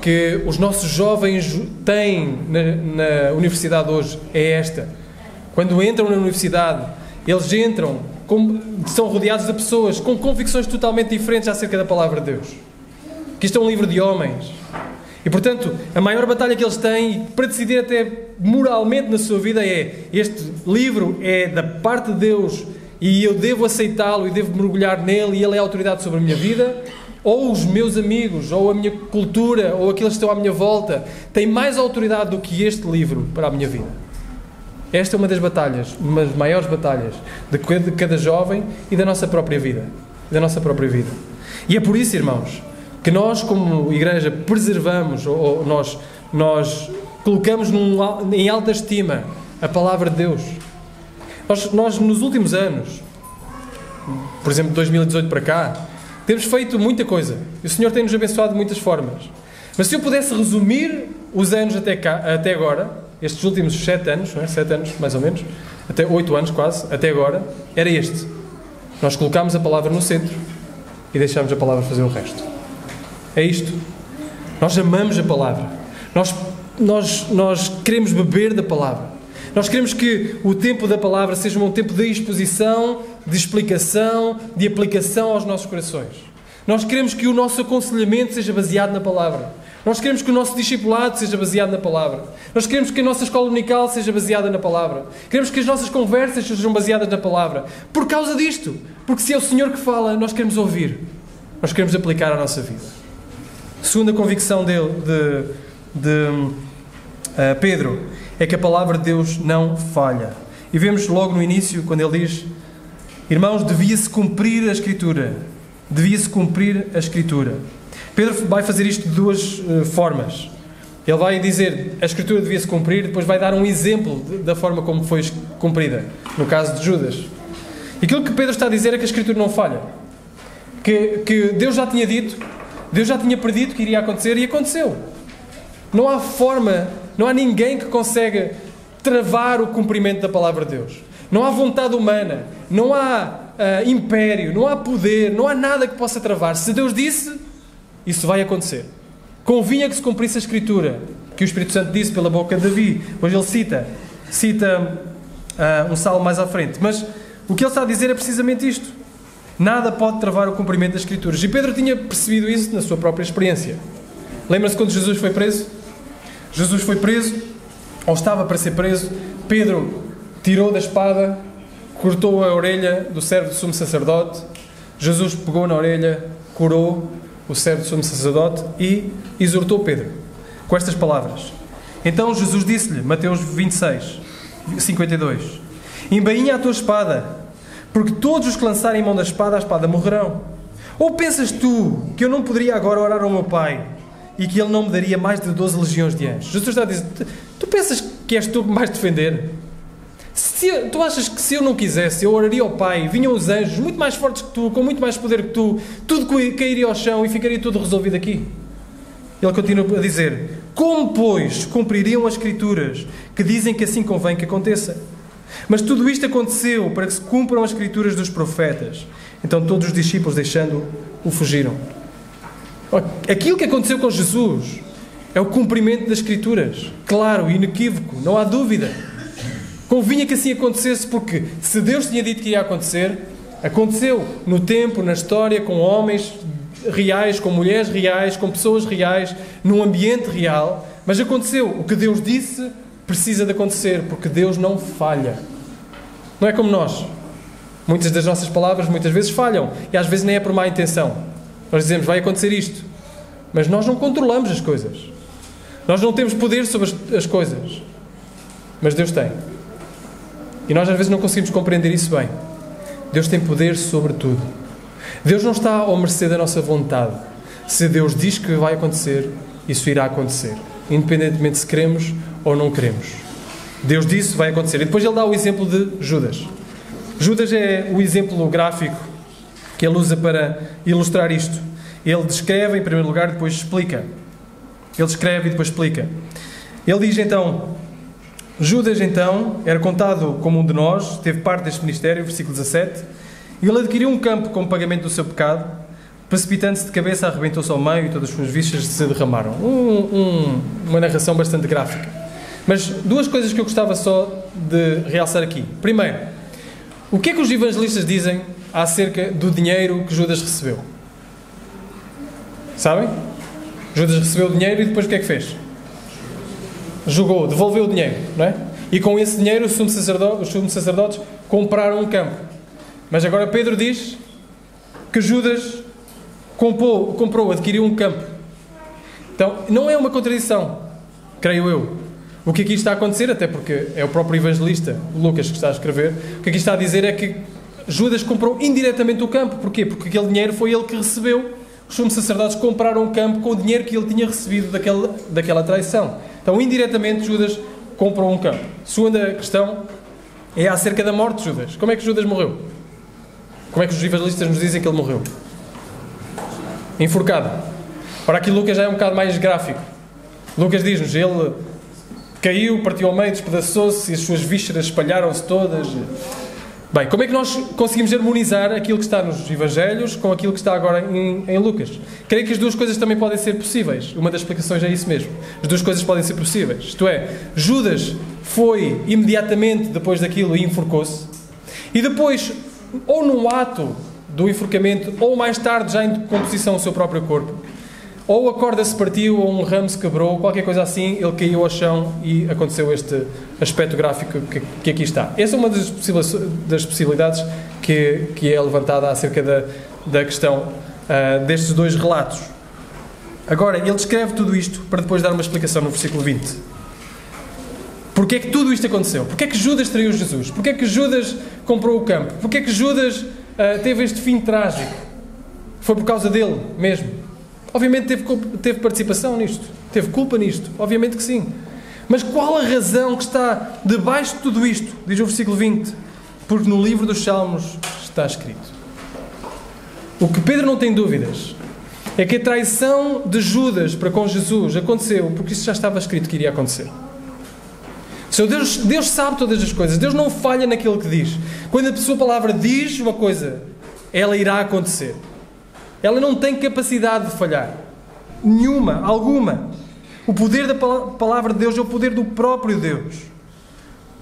que os nossos jovens têm na universidade hoje é esta. Quando entram na universidade, eles entram, são rodeados de pessoas com convicções totalmente diferentes acerca da palavra de Deus. Que isto é um livro de homens. E, portanto, a maior batalha que eles têm, para decidir até moralmente na sua vida, é: este livro é da parte de Deus e eu devo aceitá-lo e devo mergulhar nele e ele é a autoridade sobre a minha vida, ou os meus amigos, ou a minha cultura, ou aqueles que estão à minha volta, têm mais autoridade do que este livro para a minha vida. Esta é uma das batalhas, uma das maiores batalhas de cada jovem e da nossa própria vida. E é por isso, irmãos, que nós, como igreja, preservamos, ou nós colocamos em alta estima a palavra de Deus. Nós, nos últimos anos, por exemplo, de 2018 para cá, temos feito muita coisa. E o Senhor tem-nos abençoado de muitas formas. Mas se eu pudesse resumir os anos até agora, estes últimos 7 anos, não é? 7 anos mais ou menos, até 8 anos quase, até agora, era este. Nós colocámos a palavra no centro e deixámos a palavra fazer o resto. É isto. Nós amamos a palavra. Nós queremos beber da palavra. Nós queremos que o tempo da palavra seja um tempo de exposição, de explicação, de aplicação aos nossos corações. Nós queremos que o nosso aconselhamento seja baseado na palavra. Nós queremos que o nosso discipulado seja baseado na palavra. Nós queremos que a nossa escola dominical seja baseada na palavra. Queremos que as nossas conversas sejam baseadas na palavra. Por causa disto. Porque se é o Senhor que fala, nós queremos ouvir. Nós queremos aplicar à nossa vida. Segunda convicção de Pedro é que a palavra de Deus não falha. E vemos logo no início, quando ele diz: irmãos, devia-se cumprir a Escritura. Devia-se cumprir a Escritura. Pedro vai fazer isto de duas formas. Ele vai dizer a Escritura devia-se cumprir, depois vai dar um exemplo da forma como foi cumprida, no caso de Judas. E aquilo que Pedro está a dizer é que a Escritura não falha. Que Deus já tinha dito, Deus já tinha predito que iria acontecer e aconteceu. Não há forma, não há ninguém que consiga travar o cumprimento da palavra de Deus. Não há vontade humana, não há império, não há poder, não há nada que possa travar. Se Deus disse, isso vai acontecer. Convinha que se cumprisse a Escritura, que o Espírito Santo disse pela boca de Davi. Hoje ele cita um salmo mais à frente. Mas o que ele está a dizer é precisamente isto. Nada pode travar o cumprimento das Escrituras. E Pedro tinha percebido isso na sua própria experiência. Lembra-se quando Jesus foi preso? Jesus foi preso, ou estava para ser preso. Pedro tirou da espada, cortou a orelha do servo do sumo sacerdote. Jesus pegou na orelha, curou o servo do sumo sacerdote e exortou Pedro com estas palavras. Então Jesus disse-lhe, Mateus 26, 52, embainha a tua espada, porque todos os que lançarem mão da espada, a espada morrerão. Ou pensas tu que eu não poderia agora orar ao meu Pai e que Ele não me daria mais de 12 legiões de anjos? Jesus está a dizer, tu pensas que és tu que mais defender? Tu achas que se eu não quisesse, eu oraria ao Pai, vinham os anjos muito mais fortes que tu, com muito mais poder que tu, tudo cairia ao chão e ficaria tudo resolvido aqui? Ele continua a dizer, como, pois, cumpririam as Escrituras que dizem que assim convém que aconteça? Mas tudo isto aconteceu para que se cumpram as Escrituras dos profetas. Então todos os discípulos, deixando-o, fugiram. Aquilo que aconteceu com Jesus é o cumprimento das Escrituras. Claro, inequívoco, não há dúvida. Convinha que assim acontecesse, porque se Deus tinha dito que ia acontecer, aconteceu no tempo, na história, com homens reais, com mulheres reais, com pessoas reais, num ambiente real, mas aconteceu. O que Deus disse precisa de acontecer, porque Deus não falha. Não é como nós. Muitas das nossas palavras muitas vezes falham, e às vezes nem é por má intenção. Nós dizemos, vai acontecer isto. Mas nós não controlamos as coisas. Nós não temos poder sobre as coisas. Mas Deus tem. E nós às vezes não conseguimos compreender isso bem. Deus tem poder sobre tudo. Deus não está ao mercê da nossa vontade. Se Deus diz que vai acontecer, isso irá acontecer. Independentemente se queremos ou não queremos. Deus disse, vai acontecer. E depois ele dá o exemplo de Judas. Judas é o exemplo gráfico que ele usa para ilustrar isto. Ele descreve em primeiro lugar e depois explica. Ele escreve e depois explica. Ele diz então, Judas então era contado como um de nós, teve parte deste ministério, versículo 17, e ele adquiriu um campo como pagamento do seu pecado, precipitando-se de cabeça, arrebentou-se ao meio e todas as suas vísceras se derramaram. Uma narração bastante gráfica. Mas duas coisas que eu gostava só de realçar aqui. Primeiro, o que é que os evangelistas dizem acerca do dinheiro que Judas recebeu? Sabem? Judas recebeu o dinheiro e depois o que é que fez? Jogou, devolveu o dinheiro, não é? E com esse dinheiro os sumos sacerdotes compraram um campo. Mas agora Pedro diz que Judas comprou, adquiriu um campo. Então, não é uma contradição, creio eu. O que aqui está a acontecer, até porque é o próprio evangelista Lucas que está a escrever, o que aqui está a dizer é que Judas comprou indiretamente o campo. Porquê? Porque aquele dinheiro foi ele que recebeu. Os sumos sacerdotes compraram o campo com o dinheiro que ele tinha recebido daquela traição. Então, indiretamente, Judas comprou um campo. Segunda questão é acerca da morte de Judas. Como é que Judas morreu? Como é que os evangelistas nos dizem que ele morreu? Enforcado. Ora, aqui Lucas já é um bocado mais gráfico. Lucas diz-nos, ele caiu, partiu ao meio, despedaçou-se e as suas vísceras espalharam-se todas. Bem, como é que nós conseguimos harmonizar aquilo que está nos Evangelhos com aquilo que está agora em Lucas? Creio que as duas coisas também podem ser possíveis. Uma das explicações é isso mesmo. As duas coisas podem ser possíveis. Isto é, Judas foi imediatamente depois daquilo e enforcou-se. E depois, ou num ato do enforcamento, ou mais tarde já em composição ao seu próprio corpo, ou a corda se partiu, ou um ramo se quebrou, qualquer coisa assim, ele caiu ao chão e aconteceu este aspecto gráfico que aqui está. Essa é uma das possibilidades que é levantada acerca da questão destes dois relatos. Agora, ele descreve tudo isto para depois dar uma explicação no versículo 20. Porquê é que tudo isto aconteceu? Porquê é que Judas traiu Jesus? Porquê é que Judas comprou o campo? Porquê é que Judas teve este fim trágico? Foi por causa dele mesmo? Obviamente teve participação nisto, teve culpa nisto, obviamente que sim. Mas qual a razão que está debaixo de tudo isto? Diz o versículo 20, porque no livro dos Salmos está escrito. O que Pedro não tem dúvidas é que a traição de Judas para com Jesus aconteceu porque isso já estava escrito que iria acontecer. Deus sabe todas as coisas, Deus não falha naquilo que diz. Quando a sua palavra diz uma coisa, ela irá acontecer. Ela não tem capacidade de falhar. Nenhuma, alguma. O poder da palavra de Deus é o poder do próprio Deus.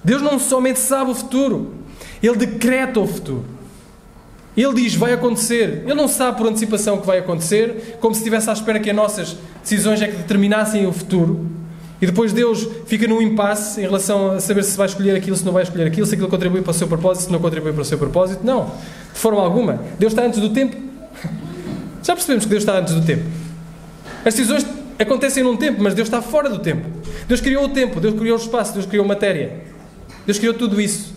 Deus não somente sabe o futuro, Ele decreta o futuro. Ele diz, vai acontecer. Ele não sabe por antecipação que vai acontecer, como se estivesse à espera que as nossas decisões é que determinassem o futuro. E depois Deus fica num impasse em relação a saber se vai escolher aquilo, se não vai escolher aquilo, se aquilo contribui para o seu propósito, se não contribui para o seu propósito. Não, de forma alguma. Deus está antes do tempo. Já percebemos que Deus está antes do tempo. As decisões acontecem num tempo, mas Deus está fora do tempo. Deus criou o tempo, Deus criou o espaço, Deus criou a matéria. Deus criou tudo isso,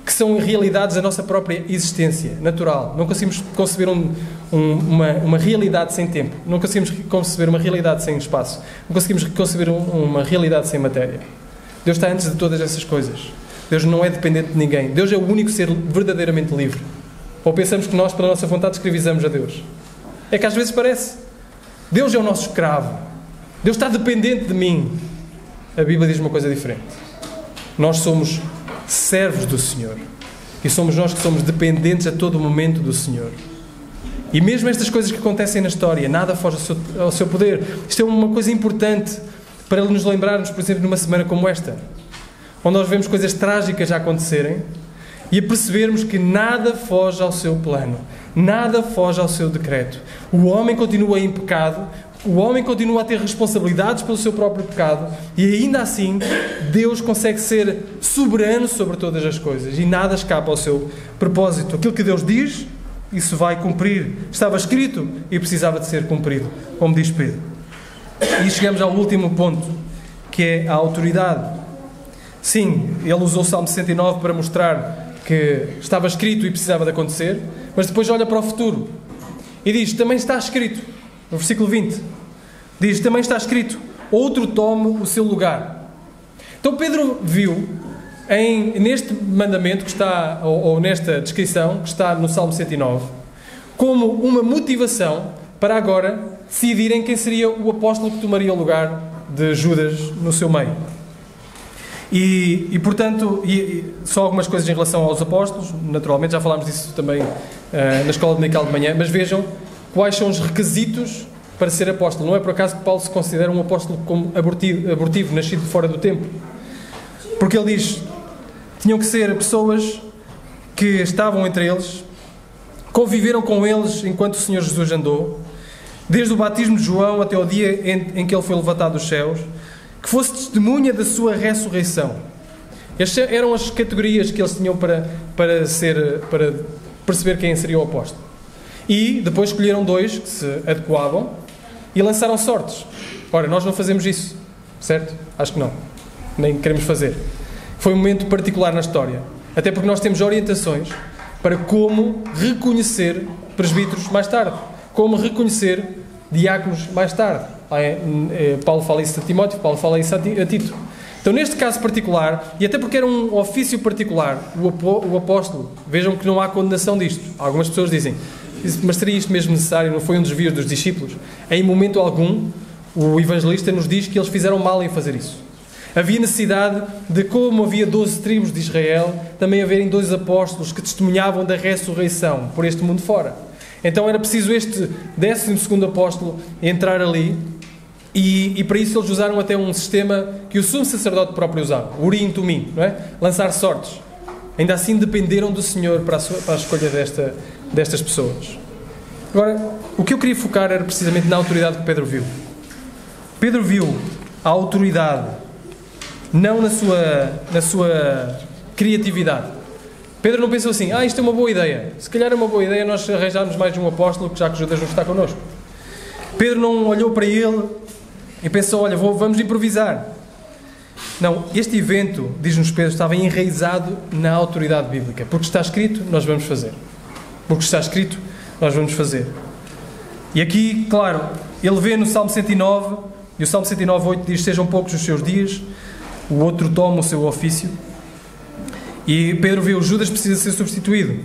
que são realidades da nossa própria existência, natural. Não conseguimos conceber uma realidade sem tempo. Não conseguimos conceber uma realidade sem espaço. Não conseguimos conceber uma realidade sem matéria. Deus está antes de todas essas coisas. Deus não é dependente de ninguém. Deus é o único ser verdadeiramente livre. Ou pensamos que nós, pela nossa vontade, escravizamos a Deus. É que às vezes parece. Deus é o nosso escravo. Deus está dependente de mim. A Bíblia diz uma coisa diferente. Nós somos servos do Senhor. E somos nós que somos dependentes a todo momento do Senhor. E mesmo estas coisas que acontecem na história, nada foge ao seu poder. Isto é uma coisa importante para nos lembrarmos, por exemplo, numa semana como esta, onde nós vemos coisas trágicas a acontecerem e a percebermos que nada foge ao seu plano. Nada foge ao seu decreto. O homem continua em pecado, o homem continua a ter responsabilidades pelo seu próprio pecado e ainda assim Deus consegue ser soberano sobre todas as coisas e nada escapa ao seu propósito. Aquilo que Deus diz isso vai cumprir. Estava escrito e precisava de ser cumprido, como diz Pedro. E chegamos ao último ponto, que é a autoridade. Sim, ele usou o Salmo 69 para mostrar que estava escrito e precisava de acontecer, mas depois olha para o futuro e diz, também está escrito, no versículo 20, diz, também está escrito, outro tome o seu lugar. Então Pedro viu, neste mandamento que está, ou nesta descrição, que está no Salmo 109, como uma motivação para agora decidirem quem seria o apóstolo que tomaria o lugar de Judas no seu meio. E portanto, só algumas coisas em relação aos apóstolos, naturalmente, já falámos disso também na escola dominical de manhã, mas vejam quais são os requisitos para ser apóstolo. Não é por acaso que Paulo se considera um apóstolo como abortivo, nascido fora do tempo. Porque ele diz, tinham que ser pessoas que estavam entre eles, conviveram com eles enquanto o Senhor Jesus andou, desde o batismo de João até o dia em que ele foi levantado dos céus, que fosse testemunha da sua ressurreição. Estas eram as categorias que eles tinham para perceber quem seria o apóstolo. E depois escolheram 2 que se adequavam e lançaram sortes. Ora, nós não fazemos isso, certo? Acho que não. Nem queremos fazer. Foi um momento particular na história. Até porque nós temos orientações para como reconhecer presbíteros mais tarde. Como reconhecer diáconos mais tarde. Paulo fala isso a Timóteo, Paulo fala isso a Tito. Então, neste caso particular, e até porque era um ofício particular, o apóstolo, vejam que não há condenação disto. Algumas pessoas dizem, mas seria isto mesmo necessário? Não foi um desvio dos discípulos? Em momento algum, o evangelista nos diz que eles fizeram mal em fazer isso. Havia necessidade de, como havia 12 tribos de Israel, também haverem 2 apóstolos que testemunhavam da ressurreição por este mundo fora. Então era preciso este 12º apóstolo entrar ali e para isso eles usaram até um sistema que o sumo sacerdote próprio usava, o Urim e Tumim, não é? Lançar sortes. Ainda assim dependeram do Senhor para a escolha destas pessoas. Agora, o que eu queria focar era precisamente na autoridade que Pedro viu. Pedro viu a autoridade não na sua criatividade. Pedro não pensou assim, isto é uma boa ideia. Se calhar é uma boa ideia nós arranjarmos mais de um apóstolo, já que Judas não está connosco. Pedro não olhou para ele e pensou, olha, vamos improvisar. Não, este evento, diz-nos Pedro, estava enraizado na autoridade bíblica. Porque está escrito, nós vamos fazer. Porque está escrito, nós vamos fazer. E aqui, claro, ele vê no Salmo 109, e o Salmo 109:8 diz, sejam poucos os seus dias, o outro toma o seu ofício. E Pedro vê o Judas precisa ser substituído.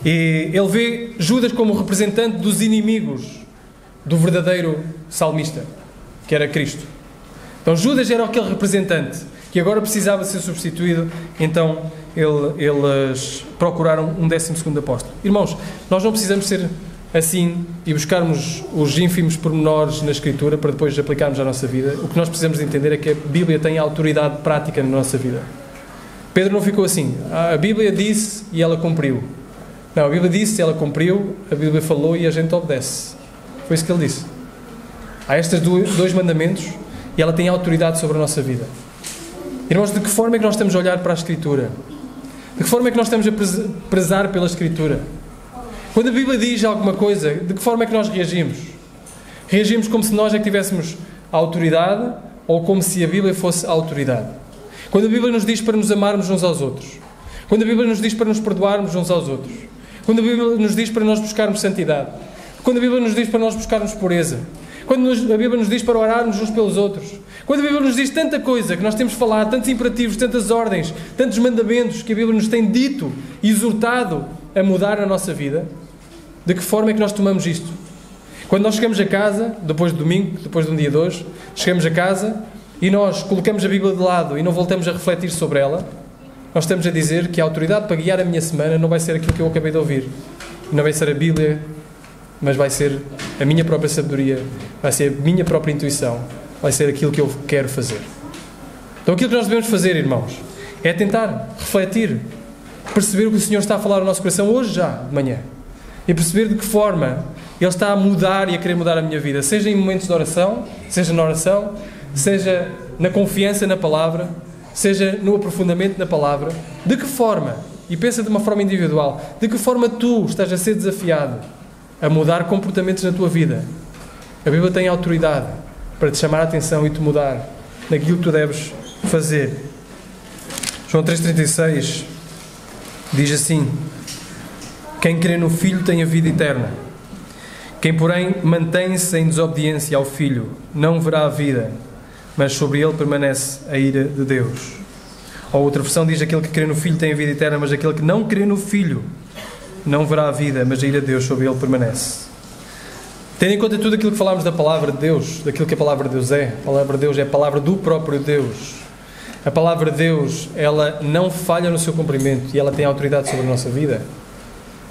E ele vê Judas como representante dos inimigos do verdadeiro salmista, que era Cristo. Então Judas era aquele representante que agora precisava ser substituído. Então eles procuraram um 12º apóstolo. Irmãos, nós não precisamos ser assim e buscarmos os ínfimos pormenores na Escritura para depois aplicarmos à nossa vida. O que nós precisamos de entender é que a Bíblia tem autoridade prática na nossa vida. Pedro não ficou assim, a Bíblia disse e ela cumpriu. Não, a Bíblia disse e ela cumpriu, a Bíblia falou e a gente obedece. Foi isso que ele disse. Há estes 2 mandamentos e ela tem autoridade sobre a nossa vida. Irmãos, de que forma é que nós estamos a olhar para a Escritura? De que forma é que nós estamos a prezar pela Escritura? Quando a Bíblia diz alguma coisa, de que forma é que nós reagimos? Reagimos como se nós é que tivéssemos a autoridade ou como se a Bíblia fosse a autoridade? Quando a Bíblia nos diz para nos amarmos uns aos outros, quando a Bíblia nos diz para nos perdoarmos uns aos outros, quando a Bíblia nos diz para nós buscarmos santidade, quando a Bíblia nos diz para nós buscarmos pureza, quando a Bíblia nos diz para orarmos uns pelos outros, quando a Bíblia nos diz tanta coisa que nós temos falado, tantos imperativos, tantas ordens, tantos mandamentos que a Bíblia nos tem dito e exortado a mudar a nossa vida, de que forma é que nós tomamos isto? Quando nós chegamos a casa, depois de domingo, depois de um dia de hoje, chegamos a casa e nós colocamos a Bíblia de lado e não voltamos a refletir sobre ela, nós estamos a dizer que a autoridade para guiar a minha semana não vai ser aquilo que eu acabei de ouvir. Não vai ser a Bíblia, mas vai ser a minha própria sabedoria, vai ser a minha própria intuição, vai ser aquilo que eu quero fazer. Então aquilo que nós devemos fazer, irmãos, é tentar refletir, perceber o que o Senhor está a falar no nosso coração hoje já, de manhã. E perceber de que forma Ele está a mudar e a querer mudar a minha vida. Seja em momentos de oração, seja na oração, seja na confiança na palavra, seja no aprofundamento na palavra. De que forma e pensa de uma forma individual, de que forma tu estás a ser desafiado a mudar comportamentos na tua vida. A Bíblia tem autoridade para te chamar a atenção e te mudar naquilo que tu deves fazer. João 3,36 diz assim: quem crê no Filho tem a vida eterna. Quem, porém, mantém-se em desobediência ao Filho não verá a vida, mas sobre ele permanece a ira de Deus. Ou outra versão diz: aquele que crê no Filho tem a vida eterna, mas aquele que não crê no Filho não verá a vida, mas a ira de Deus sobre ele permanece. Tendo em conta tudo aquilo que falámos da palavra de Deus, daquilo que a palavra de Deus é, a palavra de Deus é a palavra do próprio Deus. A palavra de Deus, ela não falha no seu cumprimento e ela tem autoridade sobre a nossa vida.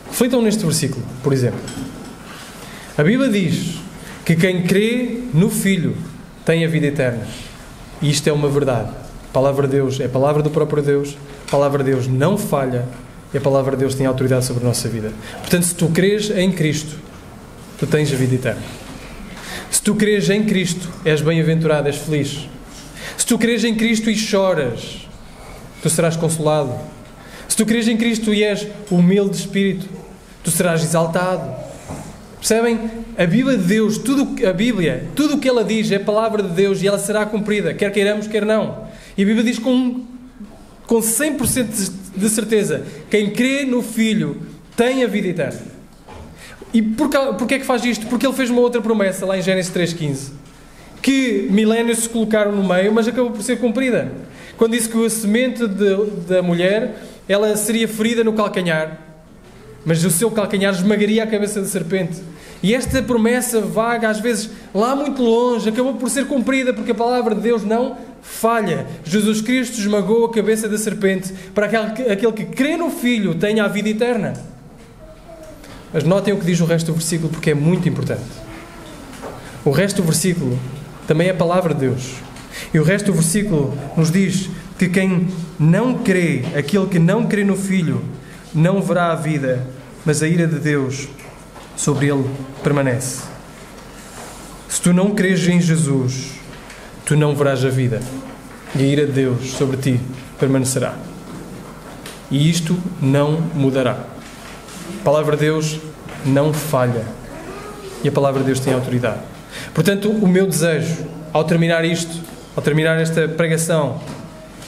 Reflitam neste versículo, por exemplo. A Bíblia diz que quem crê no Filho tem a vida eterna. E isto é uma verdade. A palavra de Deus é a palavra do próprio Deus. A palavra de Deus não falha e a palavra de Deus tem autoridade sobre a nossa vida. Portanto, se tu crês em Cristo, tu tens a vida eterna. Se tu crês em Cristo, és bem-aventurado, és feliz. Se tu crês em Cristo e choras, tu serás consolado. Se tu crês em Cristo e és humilde de espírito, tu serás exaltado. Percebem? A Bíblia de Deus, tudo o que ela diz é a palavra de Deus e ela será cumprida, quer queiramos, quer não. E a Bíblia diz com 100% de certeza: quem crê no Filho tem a vida eterna. E porquê é que faz isto? Porque ele fez uma outra promessa lá em Gênesis 3,15, que milénios se colocaram no meio, mas acabou por ser cumprida. Quando disse que a semente da mulher, ela seria ferida no calcanhar, mas o seu calcanhar esmagaria a cabeça da serpente. E esta promessa vaga, às vezes, lá muito longe, acabou por ser cumprida, porque a palavra de Deus não falha. Jesus Cristo esmagou a cabeça da serpente para aquele que crê no Filho tenha a vida eterna. Mas notem o que diz o resto do versículo, porque é muito importante. O resto do versículo também é a palavra de Deus. E o resto do versículo nos diz que quem não crê, aquele que não crê no Filho, não verá a vida, mas a ira de Deus sobre ele permanece. Se tu não crês em Jesus, tu não verás a vida, e a ira de Deus sobre ti permanecerá. E isto não mudará. A palavra de Deus não falha, e a palavra de Deus tem autoridade. Portanto, o meu desejo, ao terminar esta pregação,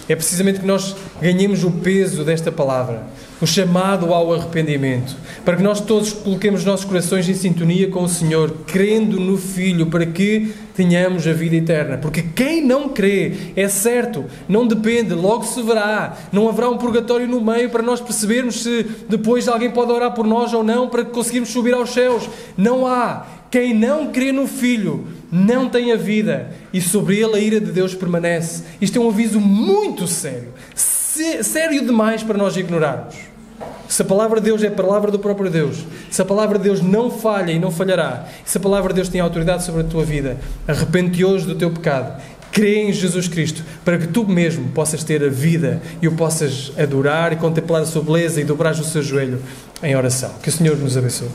é precisamente que nós ganhemos o peso desta palavra, o chamado ao arrependimento, para que nós todos coloquemos os nossos corações em sintonia com o Senhor, crendo no Filho, para que tenhamos a vida eterna. Porque quem não crê, é certo, não depende, logo se verá. Não haverá um purgatório no meio para nós percebermos se depois alguém pode orar por nós ou não, para que conseguirmos subir aos céus. Não há. Quem não crê no Filho não tem a vida, e sobre ele a ira de Deus permanece. Isto é um aviso muito sério, sério demais para nós ignorarmos. Se a palavra de Deus é a palavra do próprio Deus, se a palavra de Deus não falha e não falhará, se a palavra de Deus tem autoridade sobre a tua vida, arrepende-te hoje do teu pecado, crê em Jesus Cristo, para que tu mesmo possas ter a vida e o possas adorar e contemplar a sua beleza e dobrares o seu joelho em oração. Que o Senhor nos abençoe.